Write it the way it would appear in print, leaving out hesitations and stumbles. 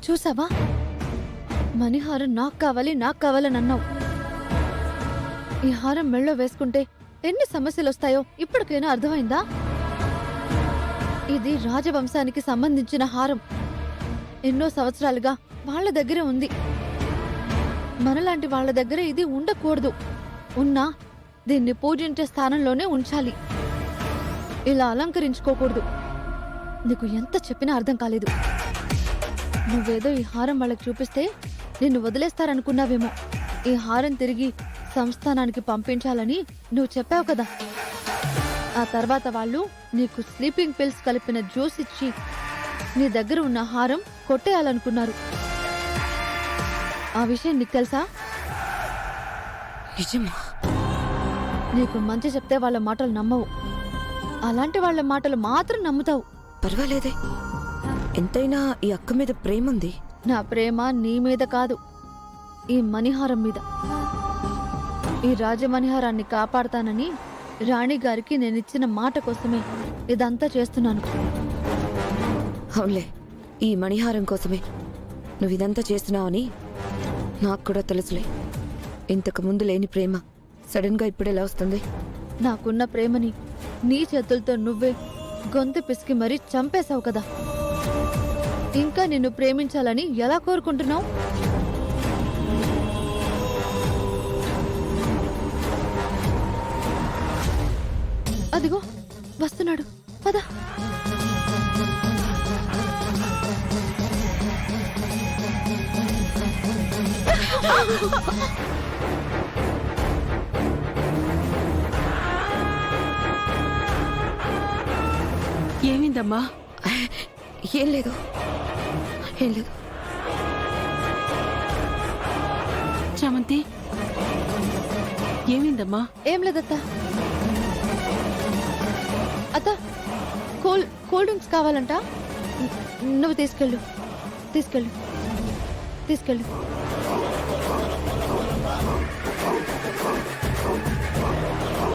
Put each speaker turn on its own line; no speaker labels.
చూసావా, మణిహారం నాకు కావాలని అన్నావు. ఈ హారం మెళ్ళో వేసుకుంటే ఎన్ని సమస్యలు వస్తాయో ఇప్పటికైనా అర్థమైందా? ఇది రాజవంశానికి సంబంధించిన హారం. ఎన్నో సంవత్సరాలుగా వాళ్ళ దగ్గరే ఉంది. మనలాంటి వాళ్ళ దగ్గర ఇది ఉండకూడదు. ఉన్నా దీన్ని పూజించే స్థానంలోనే ఉంచాలి. ఇలా అలంకరించుకోకూడదు. నీకు ఎంత చెప్పినా అర్థం కాలేదు. నువ్వేదో ఈ హారం వాళ్ళకి చూపిస్తే నిన్ను వదిలేస్తారనుకున్నావేమో. ఈ హారం తిరిగి సంస్థానానికి పంపించాలని నువ్వు చెప్పావు కదా. ఆ తర్వాత వాళ్ళు నీకు స్లీపింగ్ పిల్స్ కలిపిన జ్యూస్ ఇచ్చి నీ దగ్గర ఉన్న హారం కొట్టేయాలనుకున్నారు. ఆ విషయం నీకు తెలుసా?
నిజమా?
నీకు మంచి చెప్తే వాళ్ళ మాటలు నమ్మవు. అలాంటి వాళ్ళ మాటలు మాత్రం నమ్ముతావు.
పర్వాలేదే, ఎంతైనా ఈ అక్క మీద ప్రేమ ఉంది.
నా ప్రేమ నీ మీద కాదు, ఈ మణిహారం మీద. ఈ రాజమణిహారాన్ని కాపాడతానని రాణిగారికి నేనిచ్చిన మాట కోసమే ఇదంతా చేస్తున్నాను.
అవునులే, ఈ మణిహారం కోసమే నువ్వు ఇదంతా చేస్తున్నావని నాకు కూడా తెలుసులే. ఇంతకు ముందు లేని ప్రేమ సడన్ గా ఇప్పుడెలా వస్తుంది?
నాకున్న ప్రేమని నీ చేతులతో నువ్వే గొంతు పిసికి మరీ చంపేశావు కదా. ఇంకా నిన్ను ప్రేమించాలని ఎలా కోరుకుంటున్నావు? అదిగో వస్తున్నాడు, పద.
ఏమైందమ్మా?
ఏం లేదు, ఏం లేదు.
చామంతి, ఏమైందమ్మా?
ఏం లేదత్త. అత్త, కూల్ డ్రింక్స్ కావాలంట. నువ్వు తీసుకెళ్ళు. తీసుకెళ్ళు.